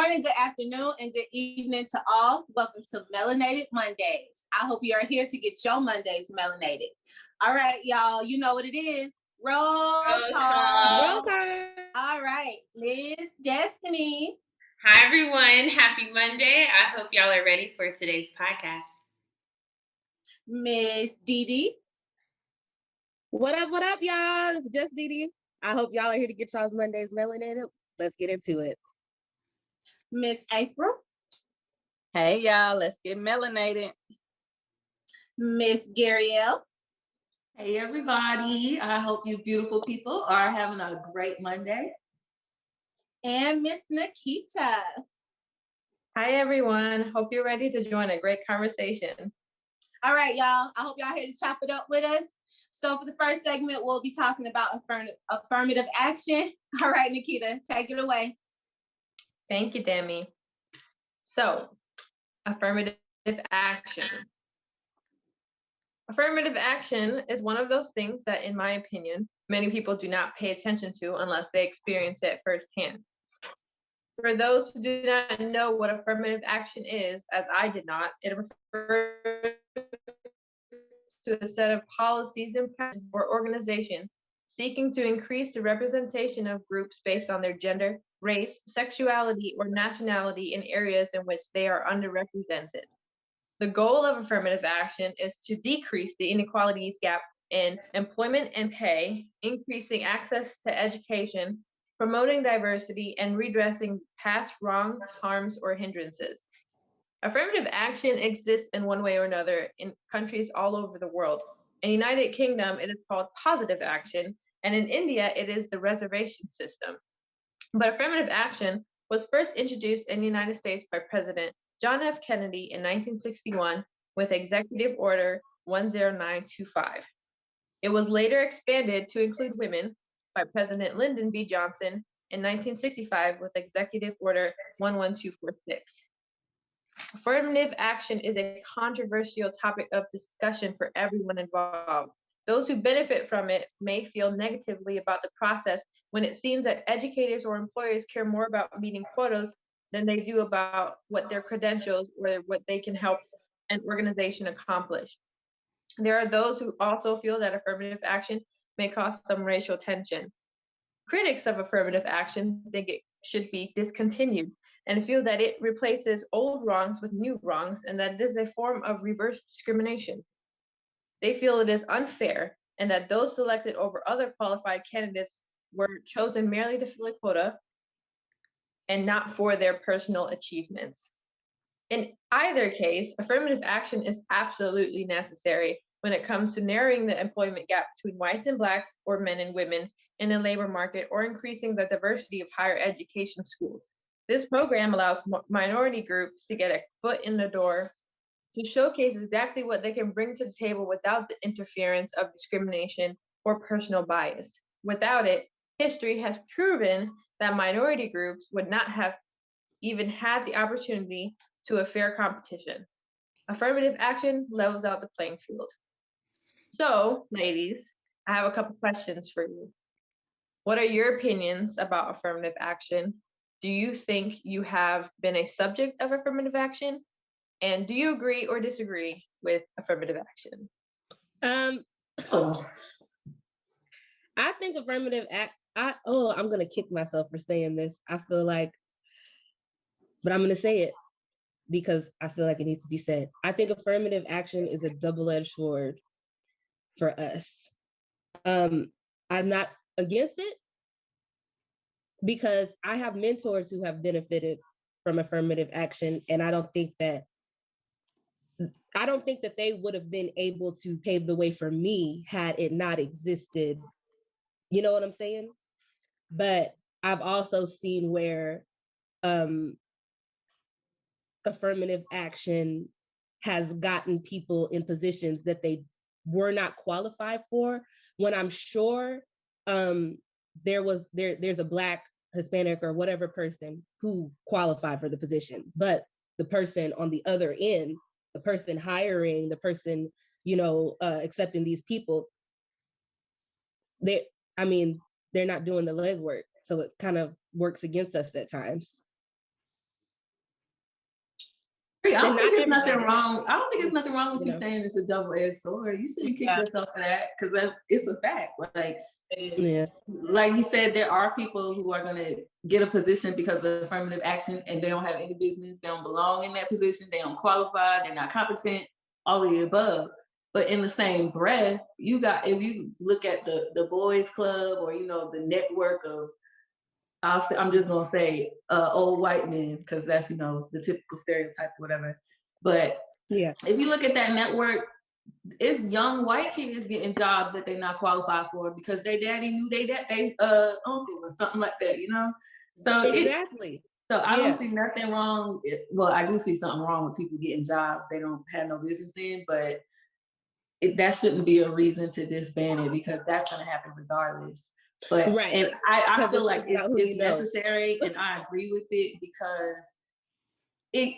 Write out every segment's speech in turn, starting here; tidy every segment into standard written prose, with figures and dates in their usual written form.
morning, good afternoon, and good evening to all. Welcome to Melanated Mondays. I hope you are here to get your Mondays melanated. All right, y'all, you know what it is. Roll call. All right, Miss Destiny. Hi, everyone. Happy Monday. I hope y'all are ready for today's podcast. Miss Dee. What up, y'all? It's just Dee. I hope y'all are here to get y'all's Mondays melanated. Let's get into it. Miss April. Hey, y'all. Let's get melanated. Miss Gabrielle. Hey, everybody. I hope you beautiful people are having a great Monday. And Miss Nikita. Hi, everyone. Hope you're ready to join a great conversation. All right, y'all. I hope y'all here to chop it up with us. So for the first segment, we'll be talking about affirmative action. All right, Nikita, take it away. Thank you, Demi. So, affirmative action. Affirmative action is one of those things that, in my opinion, many people do not pay attention to unless they experience it firsthand. For those who do not know what affirmative action is, as I did not, it refers to a set of policies and practices or organization seeking to increase the representation of groups based on their gender, race, sexuality, or nationality in areas in which they are underrepresented. The goal of affirmative action is to decrease the inequalities gap in employment and pay, increasing access to education, promoting diversity, and redressing past wrongs, harms, or hindrances. Affirmative action exists in one way or another in countries all over the world. In the United Kingdom, it is called positive action, and in India, it is the reservation system. But affirmative action was first introduced in the United States by President John F. Kennedy in 1961 with Executive Order 10925. It was later expanded to include women by President Lyndon B. Johnson in 1965 with Executive Order 11246. Affirmative action is a controversial topic of discussion for everyone involved. Those who benefit from it may feel negatively about the process when it seems that educators or employers care more about meeting quotas than they do about what their credentials or what they can help an organization accomplish. There are those who also feel that affirmative action may cause some racial tension. Critics of affirmative action think it should be discontinued and feel that it replaces old wrongs with new wrongs and that it is a form of reverse discrimination. They feel it is unfair and that those selected over other qualified candidates were chosen merely to fill a quota and not for their personal achievements. In either case, affirmative action is absolutely necessary when it comes to narrowing the employment gap between whites and blacks or men and women in the labor market or increasing the diversity of higher education schools. This program allows minority groups to get a foot in the door to showcase exactly what they can bring to the table without the interference of discrimination or personal bias. Without it, history has proven that minority groups would not have even had the opportunity to a fair competition. Affirmative action levels out the playing field. So, ladies, I have a couple questions for you. What are your opinions about affirmative action? Do you think you have been a subject of affirmative action? And do you agree or disagree with affirmative action? I think affirmative I'm gonna kick myself for saying this. I feel like, but I'm gonna say it because I feel like it needs to be said. I think affirmative action is a double-edged sword for us. I'm not against it because I have mentors who have benefited from affirmative action, and I don't think that they would have been able to pave the way for me had it not existed. You know what I'm saying? But I've also seen where affirmative action has gotten people in positions that they were not qualified for, when I'm sure there's a Black, Hispanic, or whatever person who qualified for the position, but the person on the other end, the person hiring, the person, accepting these people, they're not doing the legwork. So it kind of works against us at times. I don't think there's nothing everybody. wrong. I don't think there's nothing wrong with You you know. saying it's a double-edged sword. You shouldn't kick yourself for that because it's a fact. Yeah. Like you said, there are people who are gonna get a position because of affirmative action and they don't have any business, they don't belong in that position, they don't qualify, they're not competent, all of the above. But in the same breath, if you look at the boys club or the network of, I'm just gonna say old white men, because that's the typical stereotype or whatever. But Yeah, if you look at that network, it's young white kids getting jobs that they're not qualified for because their daddy knew they uncle or something like that, So exactly. So I don't see nothing wrong. Well, I do see something wrong with people getting jobs they don't have no business in, but that shouldn't be a reason to disband it because that's going to happen regardless. But Right. And I feel like about who it's you know. necessary, and I agree with it because it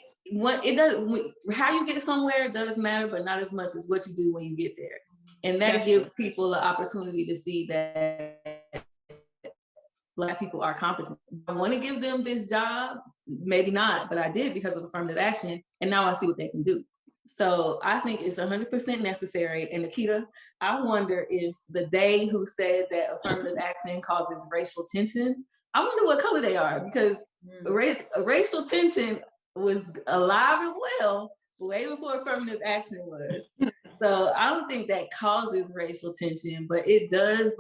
does. How you get somewhere does matter, but not as much as what you do when you get there, and that gives people the opportunity to see that Black people are competent. I want to give them this job, maybe not, but I did because of affirmative action, and now I see what they can do. So I think it's 100% necessary. And Nikita, I wonder if they who said that affirmative action causes racial tension, I wonder what color they are, because racial tension was alive and well way before affirmative action was. So I don't think that causes racial tension, but it does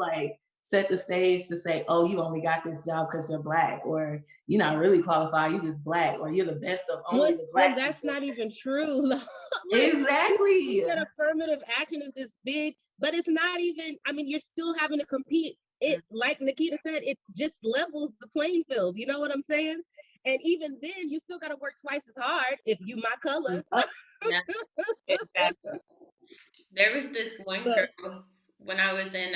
set the stage to say, oh, you only got this job because you're Black, or you're not really qualified, you're just Black, or you're the best of only the Black that's people. not even true. Exactly. That affirmative action is this big, but it's not even, you're still having to compete. It, like Nikita said, it just levels the playing field. You know what I'm saying? And even then, you still got to work twice as hard if you my color. Yeah. Exactly. There was this one girl when I was in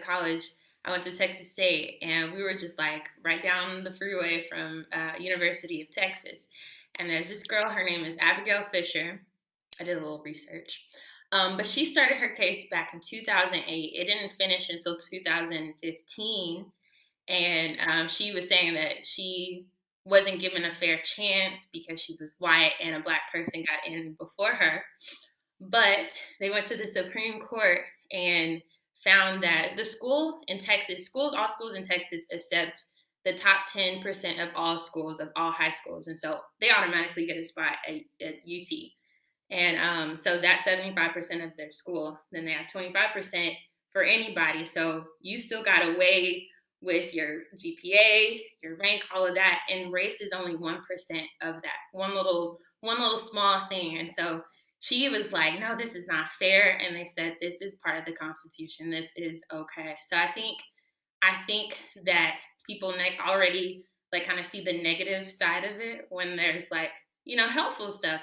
college. I went to Texas State, and we were just right down the freeway from University of Texas. And there's this girl. Her name is Abigail Fisher. I did a little research, but she started her case back in 2008. It didn't finish until 2015, and she was saying that she wasn't given a fair chance because she was white and a Black person got in before her. But they went to the Supreme Court and found that the school in Texas, all schools in Texas accept the top 10% of all schools, of all high schools. And so they automatically get a spot at UT. And so that's 75% of their school. Then they have 25% for anybody. So you still got to weigh with your GPA, your rank, all of that. And race is only 1% of that, one little small thing. And so she was like, no, this is not fair. And they said, this is part of the Constitution. This is okay. So I think that people already kind of see the negative side of it when there's helpful stuff.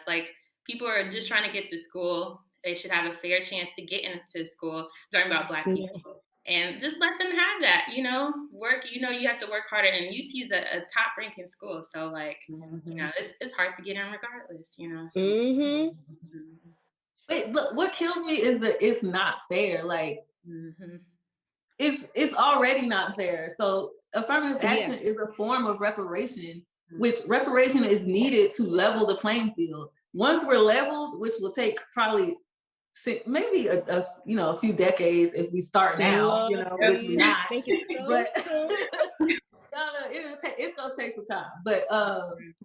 People are just trying to get to school. They should have a fair chance to get into school. I'm talking about Black people. And just let them have that, work, you have to work harder. And UT is a top ranking school. So it's hard to get in regardless, So. Wait, look, what kills me is that it's not fair. It's already not fair. So affirmative action is a form of reparation, which reparation is needed to level the playing field. Once we're leveled, which will take probably maybe a few decades if we start now, which we're not. But it's gonna take some time. But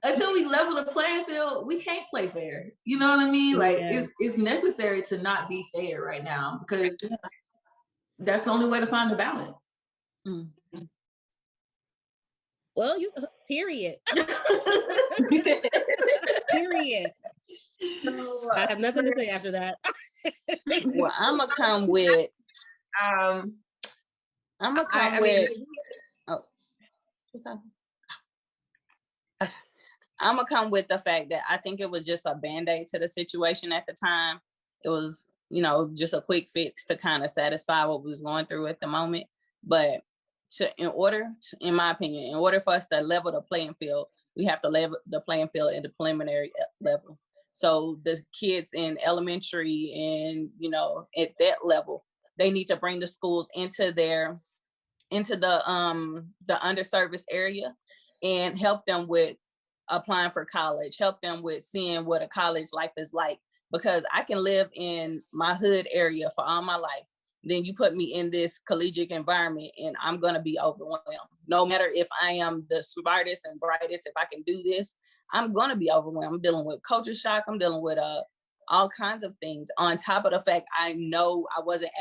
until we level the playing field, we can't play fair. You know what I mean? It's necessary to not be fair right now because that's the only way to find the balance. Well, period. Period. I have nothing to say after that. Well, I'm gonna come with. I'm gonna come with the fact that I think it was just a band-aid to the situation at the time. It was, just a quick fix to kind of satisfy what we was going through at the moment. But in my opinion, in order for us to level the playing field, we have to level the playing field at the preliminary level. So the kids in elementary and, at that level, they need to bring the schools into the underserviced area and help them with applying for college, help them with seeing what a college life is like, because I can live in my hood area for all my life. Then you put me in this collegiate environment and I'm going to be overwhelmed. No matter if I am the smartest and brightest, if I can do this, I'm going to be overwhelmed. I'm dealing with culture shock. I'm dealing with all kinds of things. On top of the fact, I know I wasn't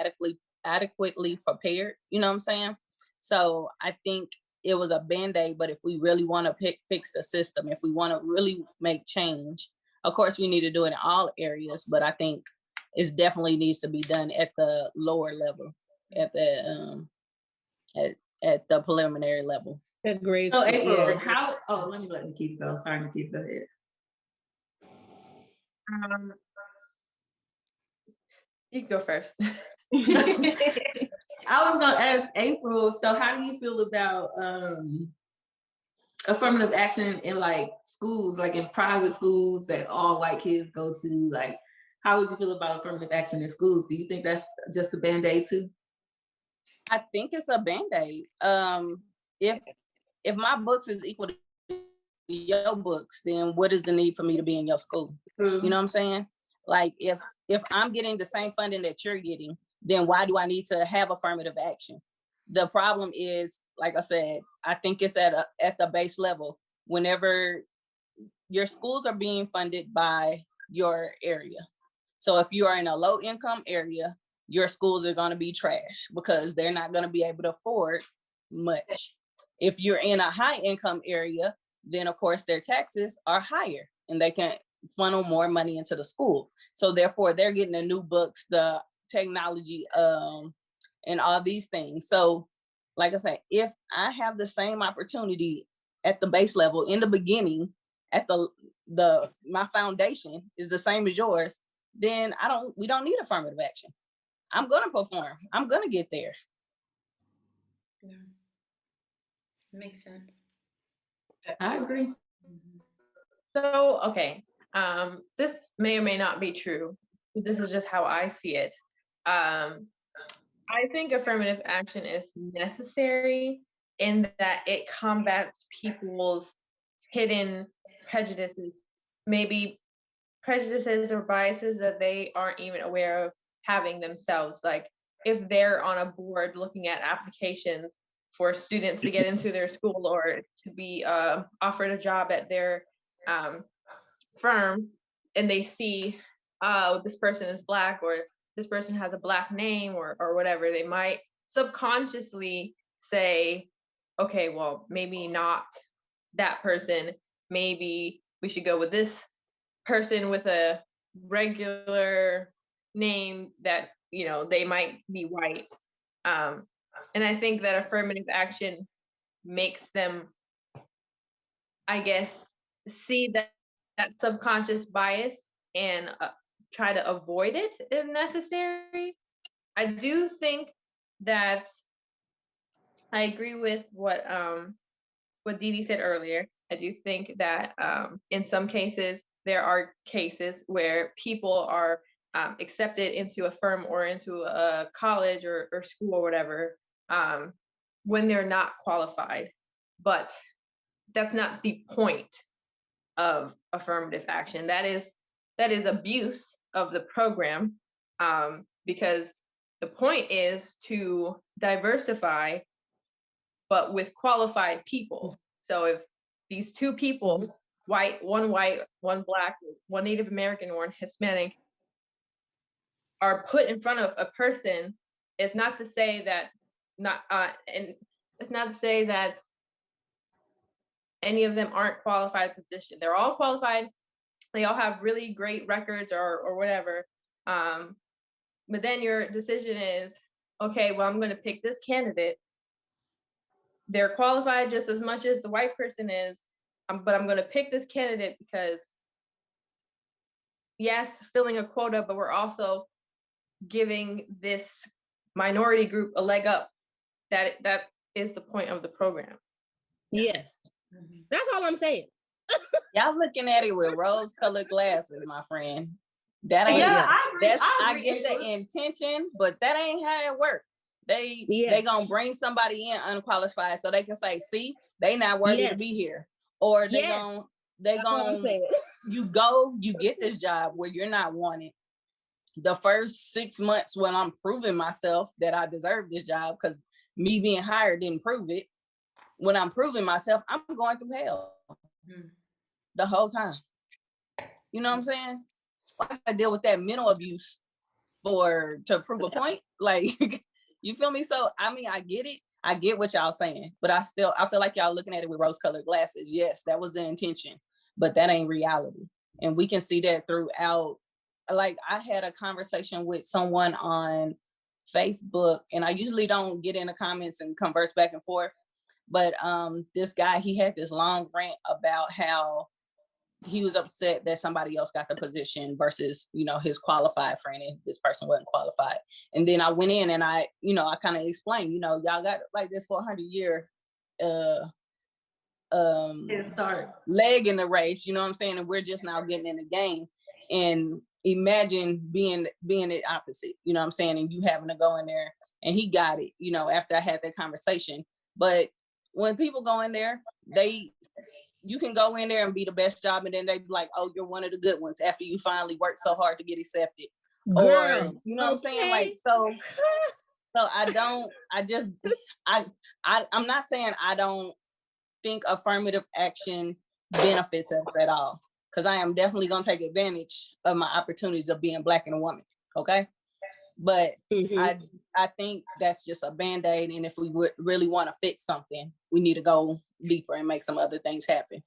adequately prepared. You know what I'm saying? So I think it was a Band-Aid, but if we really want to fix the system, if we want to really make change, of course, we need to do it in all areas, but I think it definitely needs to be done at the lower level, at the at the preliminary level. Agreed. So April, let me keep going. Sorry, Nikita, go ahead. You can go first. I was gonna ask April, so how do you feel about affirmative action in like schools, like in private schools that all white kids go to? Like, how would you feel about affirmative action in schools? Do you think that's just a Band-Aid too? I think it's a Band-Aid. If my books is equal to your books, then what is the need for me to be in your school? Mm-hmm. You know what I'm saying? Like, if I'm getting the same funding that you're getting, then why do I need to have affirmative action? The problem is, like I said, I think it's at the base level. Whenever your schools are being funded by your area. So if you are in a low income area, your schools are going to be trash because they're not going to be able to afford much. If you're in a high income area, then of course their taxes are higher and they can funnel more money into the school. So therefore they're getting the new books, the technology, and all these things. So like I said, if I have the same opportunity at the base level in the beginning, at my foundation is the same as yours, then we don't need affirmative action. I'm going to perform. I'm going to get there. Yeah. Makes sense. I agree. So, okay. This may or may not be true. This is just how I see it. I think affirmative action is necessary in that it combats people's hidden prejudices, maybe prejudices or biases that they aren't even aware of having themselves. Like if they're on a board looking at applications for students to get into their school or to be offered a job at their firm, and they see, oh, this person is Black or this person has a Black name or whatever, they might subconsciously say, okay, well, maybe not that person. Maybe we should go with this person with a regular name that, you know, they might be white. And I think that affirmative action makes them, I guess, see that subconscious bias and try to avoid it if necessary. I do think that I agree with what Didi said earlier. I do think that in some cases, there are cases where people are accepted into a firm or into a college or school or whatever when they're not qualified. But that's not the point of affirmative action. That is abuse of the program, because the point is to diversify, but with qualified people. So if these two people, white, one Black, one Native American, one Hispanic, are put in front of a person, it's not to say that any of them aren't qualified position. They're all qualified. They all have really great records or whatever. But then your decision is, okay, well, I'm going to pick this candidate. They're qualified just as much as the white person is, but I'm going to pick this candidate because, yes, filling a quota, but we're also giving this minority group a leg up. That is the point of the program. Yes. That's all I'm saying. Y'all looking at it with rose-colored glasses, my friend. That ain't. Yeah, I agree. I get the intention, but that ain't how it works. They gonna bring somebody in unqualified so they can say, see, they not worthy to be here, or you get this job where you're not wanted. The first 6 months when I'm proving myself that I deserve this job, because me being hired didn't prove it. When I'm proving myself, I'm going through hell the whole time. You know what I'm saying? So I gotta deal with that mental abuse to prove a point. Like, you feel me? So I mean, I get it. I get what y'all saying, but I feel like y'all looking at it with rose-colored glasses. Yes, that was the intention, but that ain't reality. And we can see that throughout. Like, I had a conversation with someone on Facebook, and I usually don't get in the comments and converse back and forth, but this guy, he had this long rant about how he was upset that somebody else got the position versus, his qualified friend, and this person wasn't qualified. And then I went in and I kind of explained, y'all got like this 400-year leg in the race, you know what I'm saying? And we're just now getting in the game. And imagine being the opposite, you know what I'm saying? And you having to go in there, and he got it, after I had that conversation. But when people go in there, you can go in there and be the best job, and then they be like, oh, you're one of the good ones after you finally worked so hard to get accepted. Girl, or, you know what I'm saying? Like, so I'm not saying I don't think affirmative action benefits us at all, because I am definitely going to take advantage of my opportunities of being Black and a woman. Okay. But I think that's just a Band-Aid. And if we would really want to fix something, we need to go deeper and make some other things happen.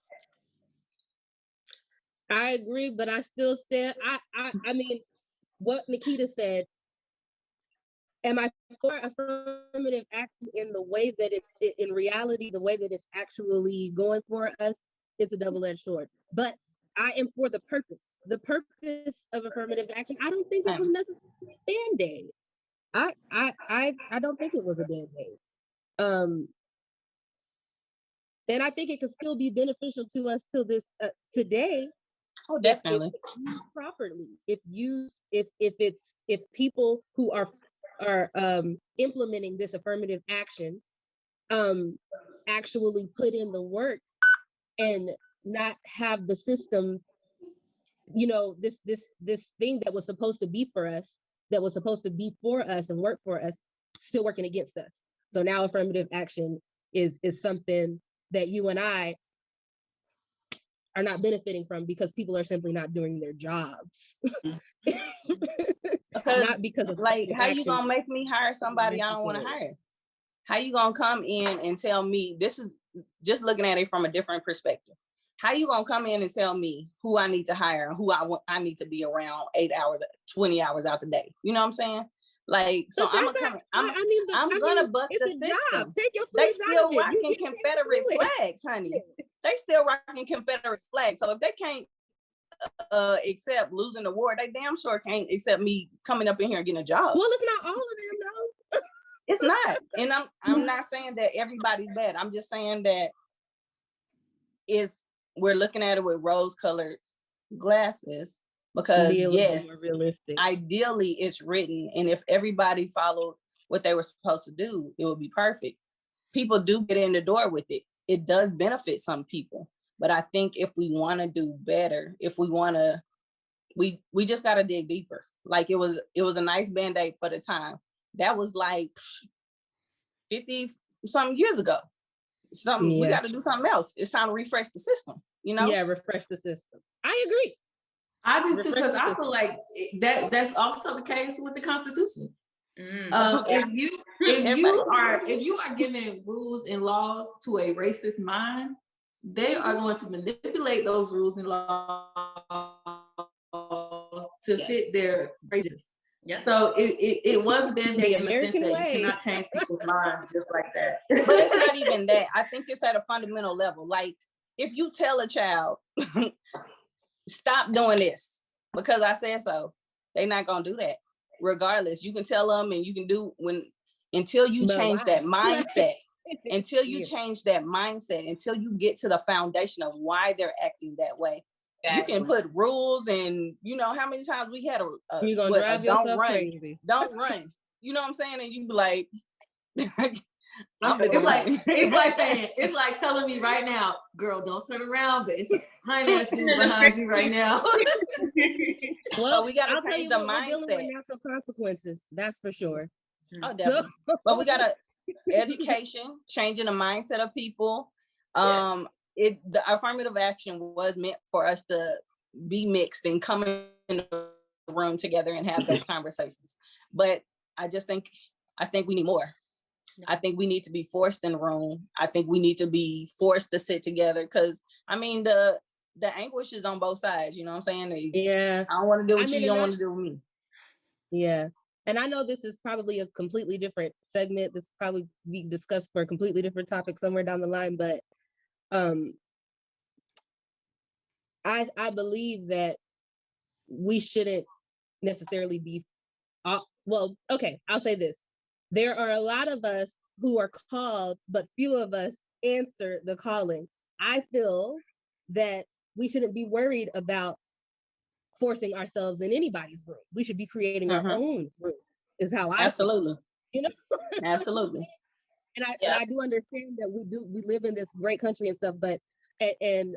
I agree, but I still stand. I mean, what Nikita said, am I for affirmative action in the way that it's in reality, the way that it's actually going for us? It's a double-edged sword. But I am for the purpose of affirmative action. I don't think it was necessarily a Band-Aid. I don't think it was a Band-Aid. And I think it could still be beneficial to us till this today. Oh, definitely. If used properly, if people who are implementing this affirmative action actually put in the work and not have the system, this thing that was supposed to be for us, and work for us, still working against us. So now affirmative action is something that you and I are not benefiting from, because people are simply not doing their jobs. Not because of, like, how you gonna make me hire somebody I don't want to hire? How you gonna come in and tell me, this is just looking at it from a different perspective. How you gonna come in and tell me who I need to hire and who I need to be around 8 hours, 20 hours out the day? You know what I'm saying? Like, so I'm gonna buck the system. They still rocking Confederate flags, honey. They still rocking Confederate flags. So if they can't accept losing the war, they damn sure can't accept me coming up in here and getting a job. Well, it's not all of them, though. It's not. And I'm not saying that everybody's bad. I'm just saying that we're looking at it with rose-colored glasses, because yes, ideally it's written, and if everybody followed what they were supposed to do, it would be perfect. People do get in the door with it. It does benefit some people, but I think if we want to do better, if we want to, we just got to dig deeper. Like, it was a nice Band-Aid for the time. That was like 50 some years ago. We got to do something else. It's time to refresh the system, Yeah, refresh the system. I agree. I do too, because I feel like that's also the case with the Constitution. If you are giving rules and laws to a racist mind, they are going to manipulate those rules and laws to fit their races. Yes. So it was a Band-Aid in the sense that you cannot change people's minds just like that. But it's not even that. I think it's at a fundamental level. Like, if you tell a child, stop doing this because I said so, they're not gonna do that. Regardless, you can tell them, and you can do until you change that mindset. Until you change that mindset, until you get to the foundation of why they're acting that way. Exactly. You can put rules, and how many times we had you're gonna drive yourself crazy. Don't run. You know what I'm saying? And you be like, It's like telling me right now, girl, don't turn around, but it's a finance dude behind you right now. Well, we gotta I'll tell change you the what, we're dealing mindset. with natural consequences. That's for sure. Oh, definitely. But we gotta education, changing the mindset of people. The affirmative action was meant for us to be mixed and come in the room together and have those conversations. But I think we need more. I think we need to be forced in the room. I think we need to be forced to sit together, because I mean the anguish is on both sides. You know what I'm saying? Yeah. I don't want to do what you don't want to do with me. Yeah. And I know this is probably a completely different segment. This probably be discussed for a completely different topic somewhere down the line. But I believe that we shouldn't necessarily be, well, okay, I'll say this. There are a lot of us who are called, but few of us answer the calling. I feel that we shouldn't be worried about forcing ourselves in anybody's room. We should be creating our own room, is how I Absolutely feel, you know? Absolutely. And I do understand that we live in this great country and stuff, but and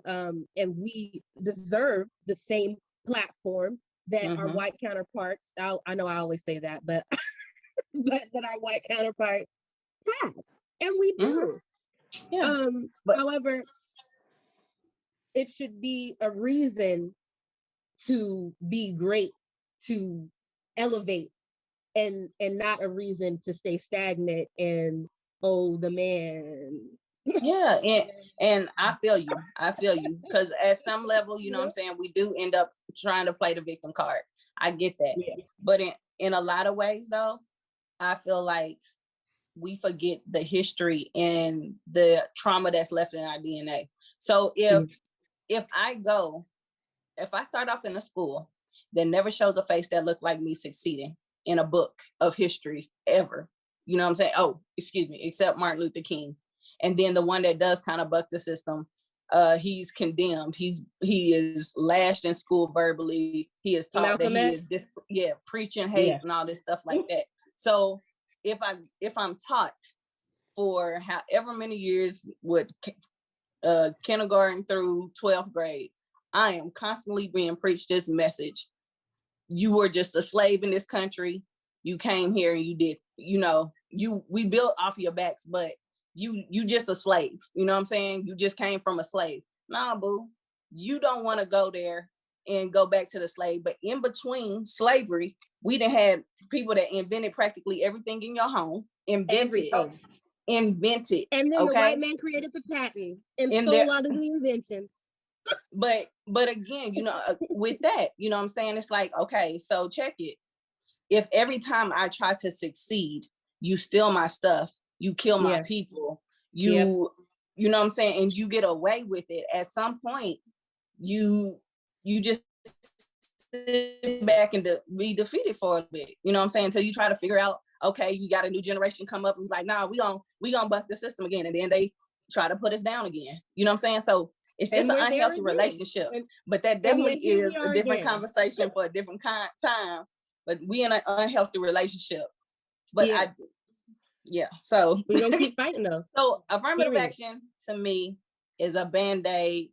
we deserve the same platform that our white counterparts, I know I always say that, but but that our white counterparts have, and we do. However, it should be a reason to be great, to elevate, and not a reason to stay stagnant and, oh, the man. Yeah, and I feel you because at some level, you know what I'm saying, we do end up trying to play the victim card. I get that. But in a lot of ways though, I feel like we forget the history and the trauma that's left in our DNA. So if I start off in a school that never shows a face that looked like me succeeding in a book of history ever, you know what I'm saying? Oh, excuse me, except Martin Luther King. And then the one that does kind of buck the system, he's condemned. He is lashed in school verbally. He is taught Malcolm that he X? is just preaching hate and all this stuff like that. So if I'm taught for however many years with kindergarten through 12th grade, I am constantly being preached this message: you were just a slave in this country. You came here and you did, we built off your backs, but you just a slave. You know what I'm saying? You just came from a slave. Nah, boo. You don't want to go there and go back to the slave. But in between slavery, we done had people that invented practically everything in your home. Invented. And then the white man created the patent and stole all of the inventions. But again, with that, you know what I'm saying? It's like, okay, so check it. If every time I try to succeed, you steal my stuff, you kill my people, you know what I'm saying? And you get away with it. At some point, you just sit back and be defeated for a bit. You know what I'm saying? Until you try to figure out, okay, you got a new generation come up and be like, nah, we gonna buck the system again. And then they try to put us down again. You know what I'm saying? So it's just an unhealthy relationship. But that definitely is a different conversation for a different time. But we in an unhealthy relationship. But so we're gonna keep fighting though. So affirmative action to me is a band-aid.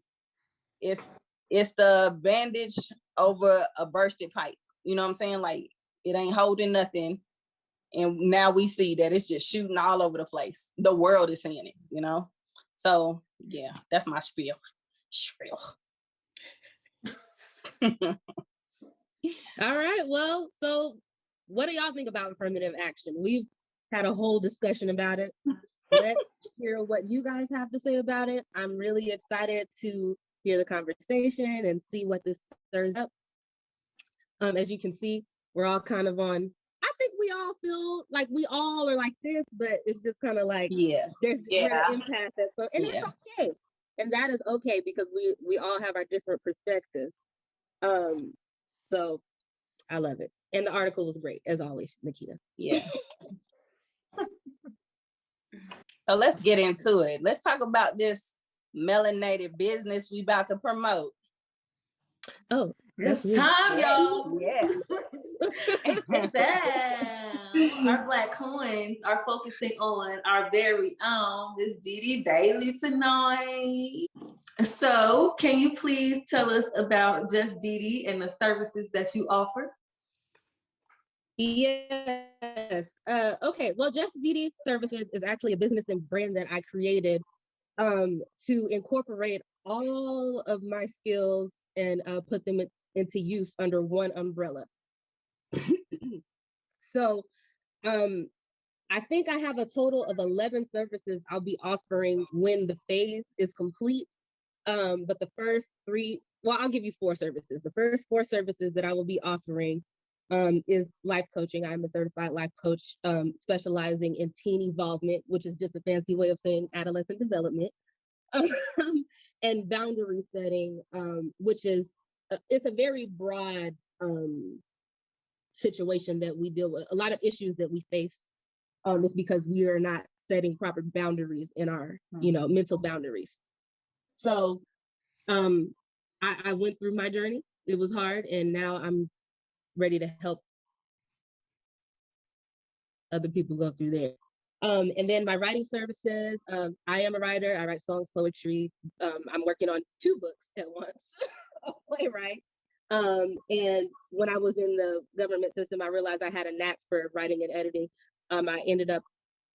It's the bandage over a bursted pipe. You know what I'm saying? Like, it ain't holding nothing. And now we see that it's just shooting all over the place. The world is seeing it, So yeah, that's my spiel. All right. Well, so what do y'all think about affirmative action? We've had a whole discussion about it. Let's hear what you guys have to say about it. I'm really excited to hear the conversation and see what this stirs up. As you can see, we're all kind of on, I think we all feel like we all are like this, but it's just kind of like, we're at an impasse. And it's okay. And that is okay because we all have our different perspectives. So I love it. And the article was great, as always, Nikita. Yeah. So let's get into it. Let's talk about this melanated business we about to promote. Oh, it's time, y'all. Yeah. It's time. our Black coins are focusing on our very own Miss Dee Bailey tonight. So, can you please tell us about Just Dee and the services that you offer? Yes. Okay. Well, Just Dee Services is actually a business and brand that I created to incorporate all of my skills and put them into use under one umbrella. So I think I have a total of 11 services I'll be offering when the phase is complete. But the first 3, well, I'll give you 4 services. The first 4 services that I will be offering is life coaching. I'm a certified life coach specializing in teen involvement, which is just a fancy way of saying adolescent development, and boundary setting, which is it's a very broad situation that we deal with. A lot of issues that we face is because we are not setting proper boundaries in our, mental boundaries. So I went through my journey. It was hard, and now I'm ready to help other people go through theirs. And then my writing services, I am a writer. I write songs, poetry. I'm working on 2 books at once, a playwright. And when I was in the government system, I realized I had a knack for writing and editing. I ended up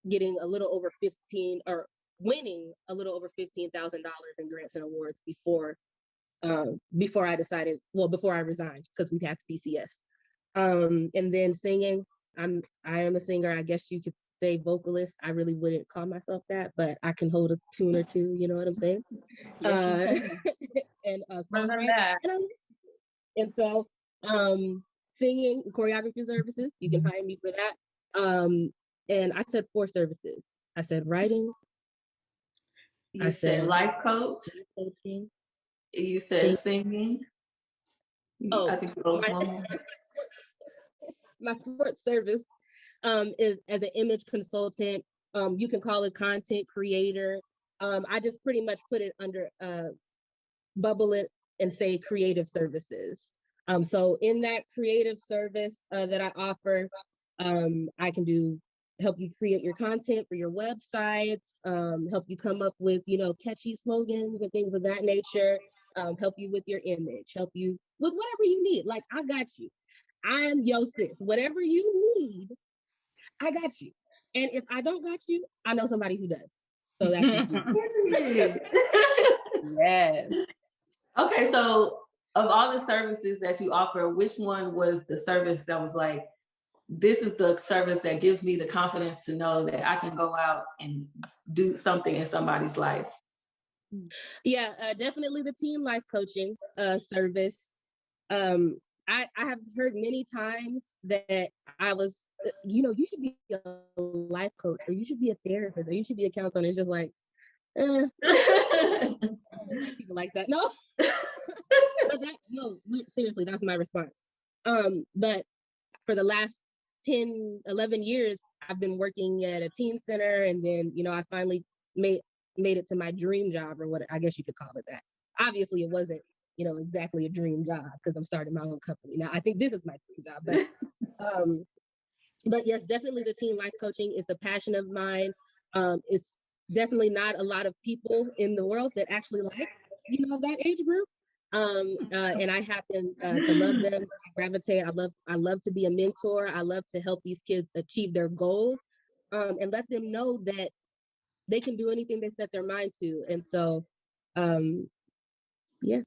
getting a little over winning a little over $15,000 in grants and awards before I decided, before I resigned, because we passed PCS. And then singing, I am a singer. I guess you could say vocalist. I really wouldn't call myself that, but I can hold a tune or 2. You know what I'm saying? Yes, you can. And songwriting. And so, singing, choreography services, you can hire me for that. And I said 4 services. I said writing. I said life coach. Coaching. You said singing. Oh, I think you wrote one more. My 4th service is as an image consultant. You can call it content creator. I just pretty much put it under bubble it and say creative services. So in that creative service that I offer, I can help you create your content for your websites, help you come up with, catchy slogans and things of that nature, help you with your image, help you with whatever you need. Like, I got you. I'm your sis. Whatever you need, I got you. And if I don't got you, I know somebody who does. So that's Yes. Okay, so of all the services that you offer, which one was the service that was like, this is the service that gives me the confidence to know that I can go out and do something in somebody's life? Yeah, definitely the teen life coaching service. I have heard many times that I was, you should be a life coach, or you should be a therapist, or you should be a counselor. It's just like, people like that. No, seriously, that's my response. But for the last 10, 11 years, I've been working at a teen center, and then, I finally made it to my dream job, or what I guess you could call it that. Obviously, it wasn't, exactly a dream job, because I'm starting my own company now. I think this is my dream job, but yes, definitely the teen life coaching is a passion of mine. It's definitely not a lot of people in the world that actually likes, that age group. And I happen to love them. I gravitate. I love to be a mentor. I love to help these kids achieve their goals, and let them know that they can do anything they set their mind to. And so, yeah.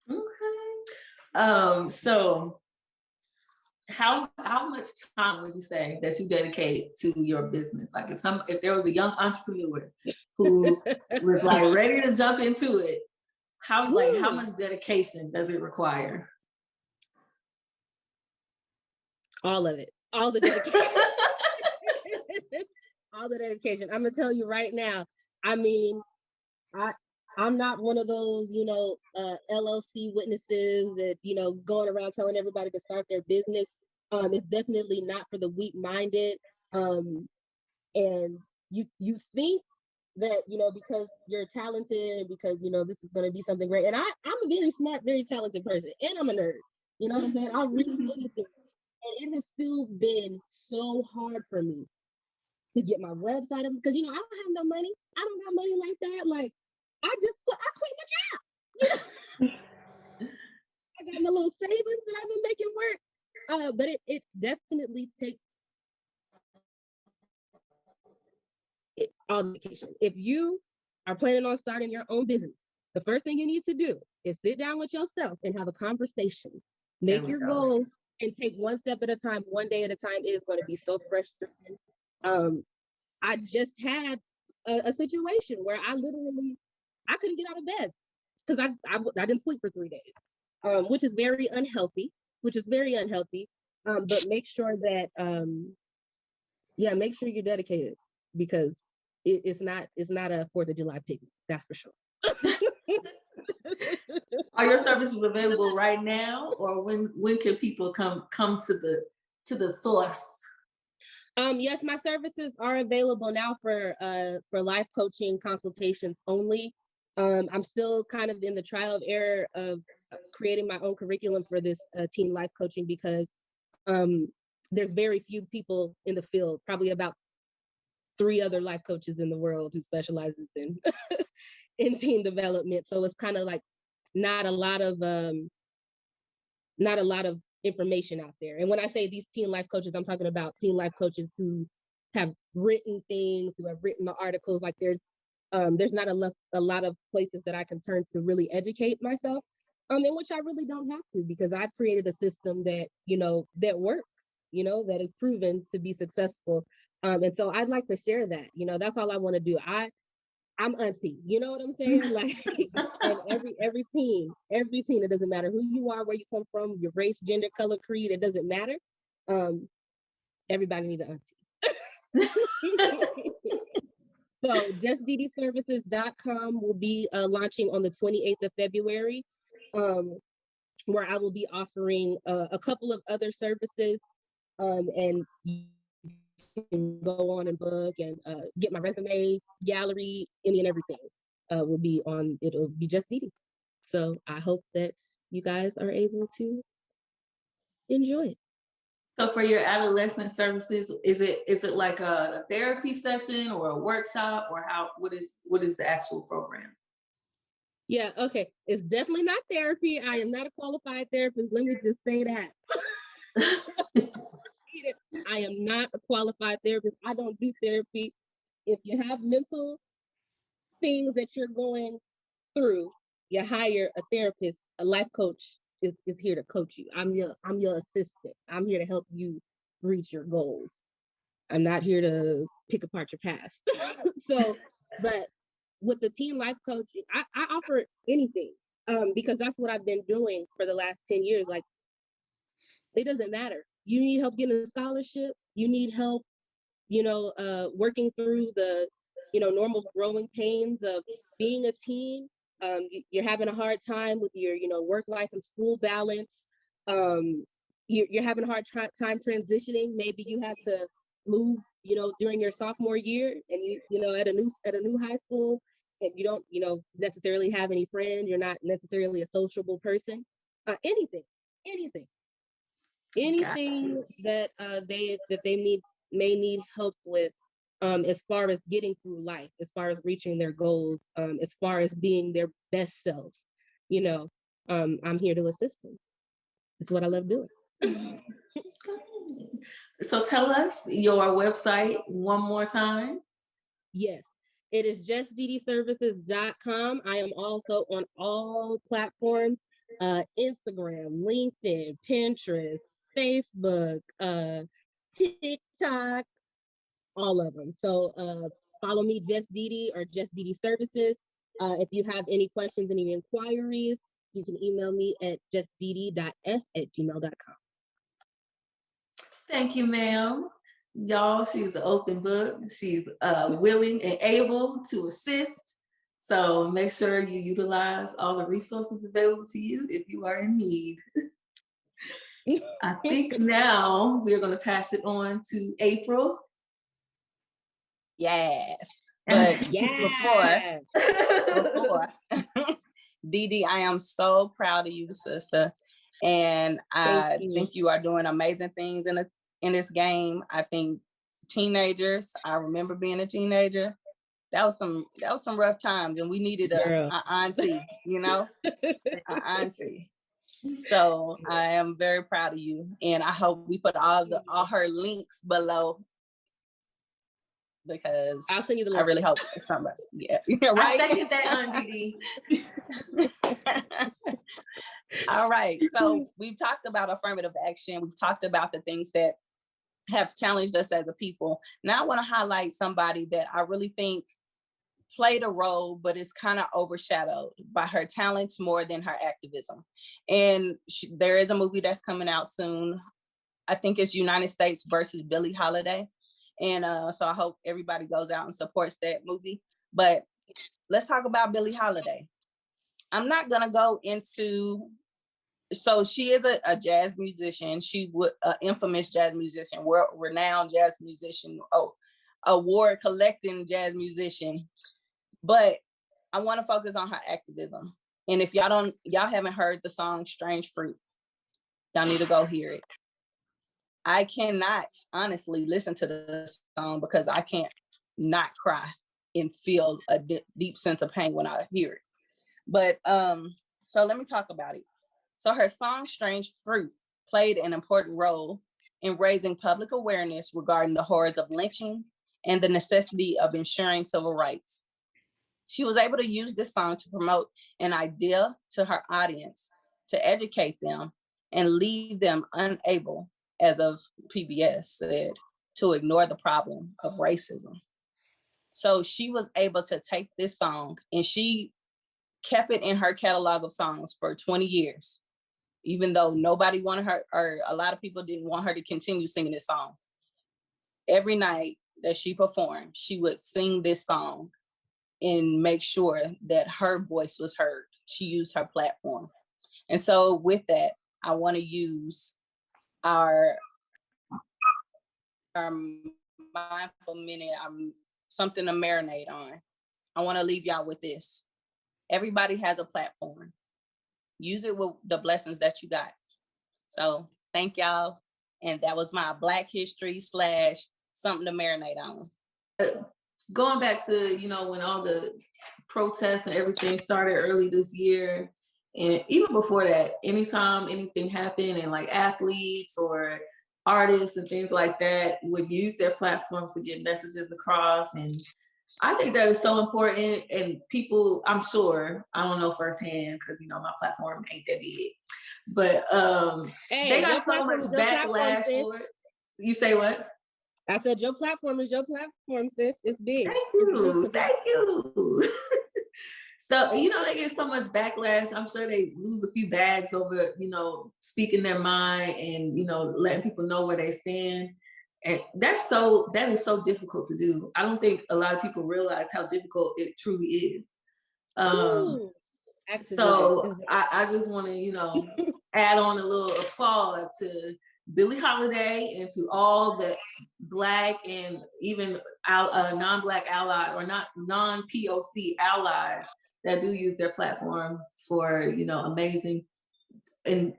Okay. So how much time would you say that you dedicate to your business? Like, if there was a young entrepreneur who was like ready to jump into it, how much dedication does it require? All of it. All the dedication. All the dedication. I'm gonna tell you right now. I mean, I'm not one of those, LLC witnesses that's, going around telling everybody to start their business. It's definitely not for the weak-minded. And you think that, because you're talented, because, this is going to be something great. And I'm a very smart, very talented person, and I'm a nerd. You know what I'm saying? I read anything. And it has still been so hard for me to get my website up because, I don't have no money. I don't got money like that. Like, I quit my job. I got my little savings that I've been making work. But it definitely takes all the education. If you are planning on starting your own business, the first thing you need to do is sit down with yourself and have a conversation. Make your goals and take one step at a time, one day at a time. It is going to be so frustrating. I just had a situation where I couldn't get out of bed because I didn't sleep for 3 days, which is very unhealthy. But make sure that make sure you're dedicated because it's not a 4th of July picnic. That's for sure. Are your services available right now, or when can people come to the source? Yes, my services are available now for life coaching consultations only. I'm still kind of in the trial of error of creating my own curriculum for this teen life coaching because there's very few people in the field, probably about 3 other life coaches in the world who specializes in in teen development. So it's kind of like not a lot of information out there. And when I say these teen life coaches, I'm talking about teen life coaches who have written things, who have written the articles. Like there's not a lot of places that I can turn to really educate myself, in which I really don't have to because I've created a system that, that works, that is proven to be successful. And so I'd like to share that, that's all I want to do. I'm auntie, you know what I'm saying? Like, and every teen, it doesn't matter who you are, where you come from, your race, gender, color, creed, it doesn't matter. Everybody needs an auntie. So justddservices.com will be launching on the 28th of February, where I will be offering a couple of other services, and you can go on and book and get my resume, gallery, any and everything will be on. It'll be Just Didi. So I hope that you guys are able to enjoy it. So for your adolescent services, is it like a therapy session or a workshop, or what is the actual program? Yeah, okay. It's definitely not therapy. I am not a qualified therapist. Let me just say that. I am not a qualified therapist. I don't do therapy. If you have mental things that you're going through, you hire a therapist. A life coach is here to coach you. I'm your assistant. I'm here to help you reach your goals. I'm not here to pick apart your past. So, but with the teen life coaching, I offer anything because that's what I've been doing for the last 10 years. Like, it doesn't matter. You need help getting a scholarship. You need help, working through the, normal growing pains of being a teen. You're having a hard time with your, work life and school balance. You're having a hard time transitioning. Maybe you had to move, during your sophomore year, and at a new high school, and you don't, necessarily have any friends. You're not necessarily a sociable person. Anything that they may need help with, as far as getting through life, as far as reaching their goals, as far as being their best selves, I'm here to assist them. It's what I love doing. So tell us your website one more time. Yes, it is justddservices.com. I am also on all platforms, Instagram, LinkedIn, Pinterest, Facebook, TikTok, all of them. So follow me, Just Didi or Just Didi Services. If you have any questions, any inquiries, you can email me at justdidi.s@gmail.com. Thank you, ma'am. Y'all, she's an open book. She's willing and able to assist. So make sure you utilize all the resources available to you if you are in need. I think now we're going to pass it on to April. Yes. But before Didi, I am so proud of you, sister. And I think you are doing amazing things in this game. I think teenagers, I remember being a teenager. That was some rough times, and we needed a auntie, you know, an auntie. So I am very proud of you, and I hope we put all her links below, because I'll send you the link. I really hope somebody. Yeah, right. I second that, Aunt Didi. All right. So we've talked about affirmative action. We've talked about the things that have challenged us as a people. Now I want to highlight somebody that I really think played a role, but is kind of overshadowed by her talents more than her activism. And there is a movie that's coming out soon. I think it's United States versus Billie Holiday. And so I hope everybody goes out and supports that movie. But let's talk about Billie Holiday. I'm not going to go into... So she is a jazz musician. She was an infamous jazz musician, world-renowned jazz musician, award collecting jazz musician. But I want to focus on her activism. And if y'all haven't heard the song Strange Fruit, y'all need to go hear it. I cannot honestly listen to the song because I can't not cry and feel a deep sense of pain when I hear it. But so let me talk about it. So her song Strange Fruit played an important role in raising public awareness regarding the horrors of lynching and the necessity of ensuring civil rights. She was able to use this song to promote an idea to her audience, to educate them, and leave them unable, as of PBS said, to ignore the problem of racism. So she was able to take this song and she kept it in her catalog of songs for 20 years, even though nobody wanted her, or a lot of people didn't want her to continue singing this song. Every night that she performed, she would sing this song and make sure that her voice was heard. She used her platform. And so with that, I want to use our mindful minute, something to marinate on. I want to leave y'all with this. Everybody has a platform. Use it with the blessings that you got. So thank y'all. And that was my Black History / something to marinate on. Going back to, when all the protests and everything started early this year, and even before that, anytime anything happened and like athletes or artists and things like that would use their platforms to get messages across. And I think that is so important. And people, I'm sure, I don't know firsthand because, my platform ain't that big, but they got so much backlash for it. You say what? I said, your platform is your platform, sis. It's big. Thank you. Thank you. So, they get so much backlash. I'm sure they lose a few bags over, speaking their mind and, letting people know where they stand. And that is so difficult to do. I don't think a lot of people realize how difficult it truly is. So I just want to, add on a little applaud to Billie Holiday and to all the Black and even non-Black allies or not non-POC allies that do use their platform for, amazing and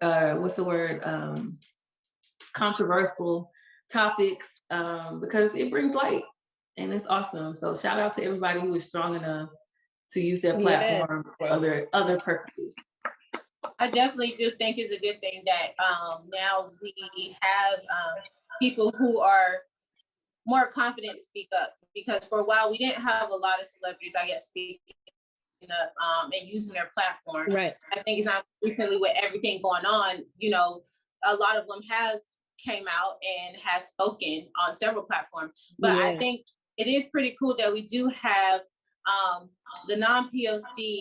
controversial topics, because it brings light and it's awesome. So shout out to everybody who is strong enough to use their platform for other purposes. I definitely do think it's a good thing that now we have people who are more confident to speak up, because for a while we didn't have a lot of celebrities, I guess, speaking up and using their platform. Right. I think it's not recently with everything going on, a lot of them have came out and has spoken on several platforms. But I think it is pretty cool that we do have the non-POC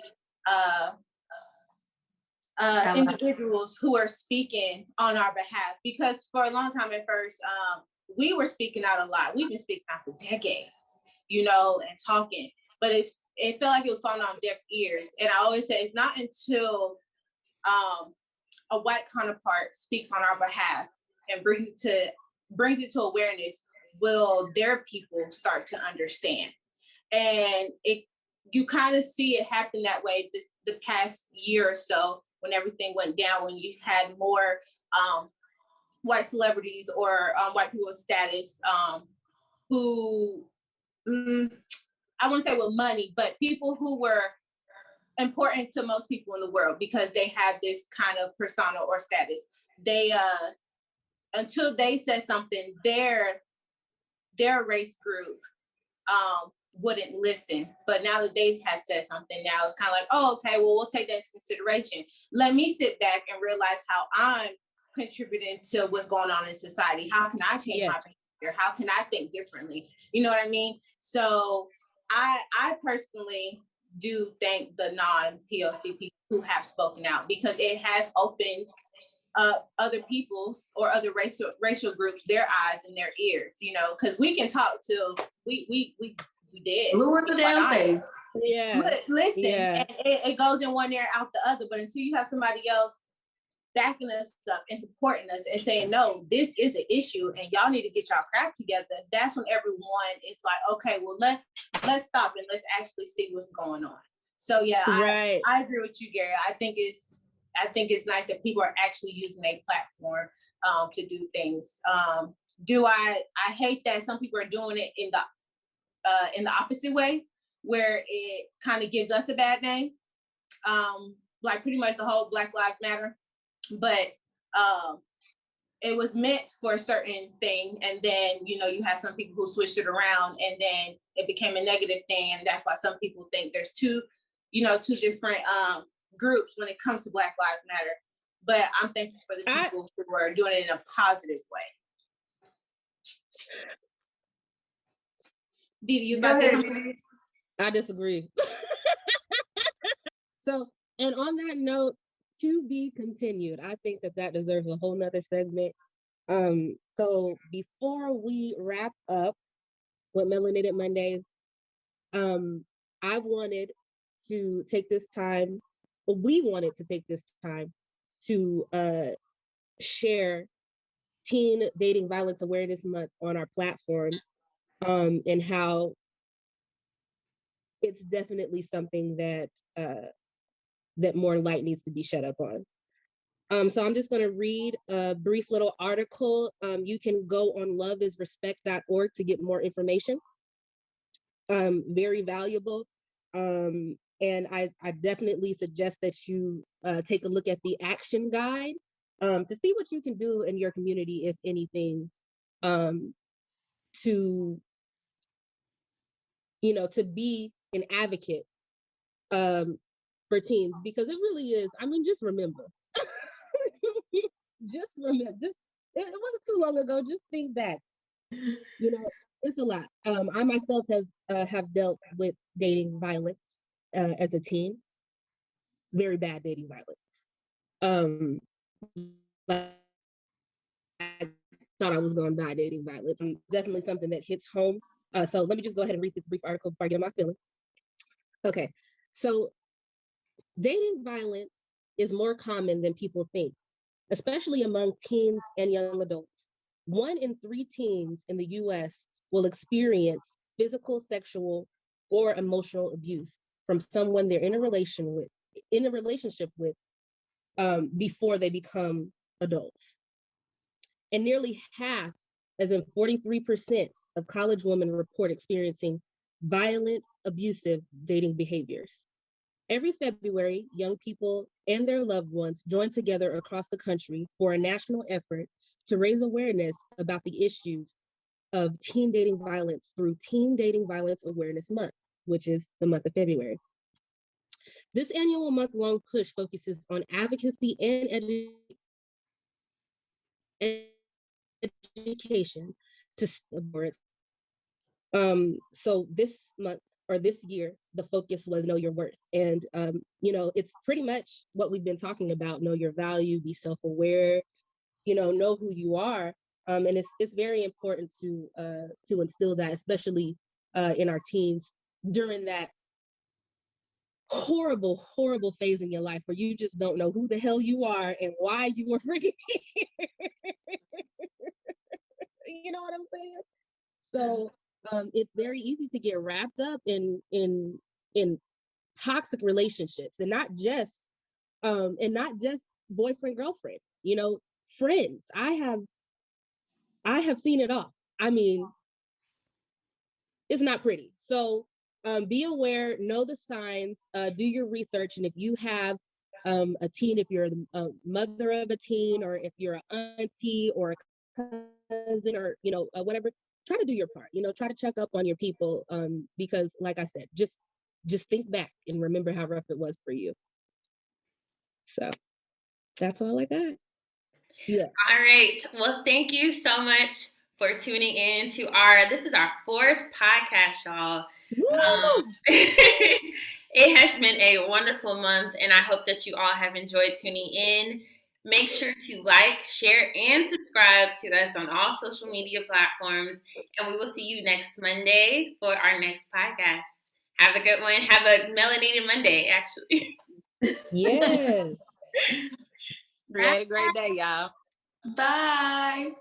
individuals who are speaking on our behalf, because for a long time at first, we were speaking out a lot. We've been speaking out for decades, and talking, but it felt like it was falling on deaf ears. And I always say it's not until a white counterpart speaks on our behalf and brings it to awareness will their people start to understand. And you kind of see it happen that way the past year or so, when everything went down, when you had more white celebrities or white people of status who, I wouldn't say with money, but people who were important to most people in the world because they had this kind of persona or status. They until they said something, their race group wouldn't listen. But now that they have said something, now it's kind of like, oh, okay, well, we'll take that into consideration. Let me sit back and realize how I'm contributing to what's going on in society. How can I change my behavior? How can I think differently? You know what I mean? So I personally do thank the non-POC people who have spoken out, because it has opened other people's or other racial groups their eyes and their ears, you know, because we can talk till we dead. Blue in the damn face. Yeah. Listen, and it goes in one ear out the other, but until you have somebody else backing us up and supporting us and saying, no, this is an issue and y'all need to get y'all crap together, that's when everyone is like, okay, well, let's stop and let's actually see what's going on. So yeah, I agree with you, Gary. I think it's nice that people are actually using a platform to do things. Do I hate that some people are doing it in the opposite way, where it kind of gives us a bad name, like pretty much the whole Black Lives Matter. But it was meant for a certain thing, and then, you know, you have some people who switched it around, and then it became a negative thing, and that's why some people think there's two different groups when it comes to Black Lives Matter. But I'm thankful for the people who are doing it in a positive way. Didi, you guys say something? I disagree. So, and on that note, to be continued. I think that deserves a whole nother segment. So before we wrap up with Melanated Mondays, I wanted to take this time, we wanted to take this time to share Teen Dating Violence Awareness Month on our platform, and how it's definitely something that more light needs to be shed up on. So I'm just going to read a brief little article. You can go on loveisrespect.org to get more information. Very valuable. And I definitely suggest that you take a look at the action guide to see what you can do in your community, if anything, to be an advocate for teens, because it really is. I mean, just remember. Just remember, it wasn't too long ago. Just think back. You know, it's a lot. I myself have dealt with dating violence as a teen. Very bad dating violence. I thought I was going to die dating violence. Definitely something that hits home. So let me just go ahead and read this brief article before I get my feeling. Okay, so dating violence is more common than people think, especially among teens and young adults. 1 in 3 teens in the US will experience physical, sexual, or emotional abuse from someone they're in a relationship with before they become adults. And nearly half, as in 43% of college women report experiencing violent, abusive dating behaviors. Every February, young people and their loved ones join together across the country for a national effort to raise awareness about the issues of teen dating violence through Teen Dating Violence Awareness Month, which is the month of February. This annual month-long push focuses on advocacy and education to support. So this month, or this year, the focus was know your worth. And, it's pretty much what we've been talking about: know your value, be self-aware, know who you are. And it's very important to instill that, especially in our teens, during that horrible phase in your life where you just don't know who the hell you are and why you were freaking here. You know what I'm saying? So it's very easy to get wrapped up in toxic relationships, and not just and not just boyfriend, girlfriend, you know, friends. I have seen it all. I mean, it's not pretty. So be aware, know the signs, do your research. And if you have a teen, if you're the mother of a teen, or if you're an auntie or a cousin, or, you know, whatever, try to do your part, you know, try to check up on your people. Because like I said, just think back and remember how rough it was for you. So that's all I got. Yeah. All right. Well, thank you so much for tuning in to this is our 4th podcast, y'all. It has been a wonderful month, and I hope that you all have enjoyed tuning in. Make sure to like, share, and subscribe to us on all social media platforms, and we will see you next Monday for our next podcast. Have a good one. Have a Melanated Monday, actually. Yeah. Create a great day, y'all. Bye.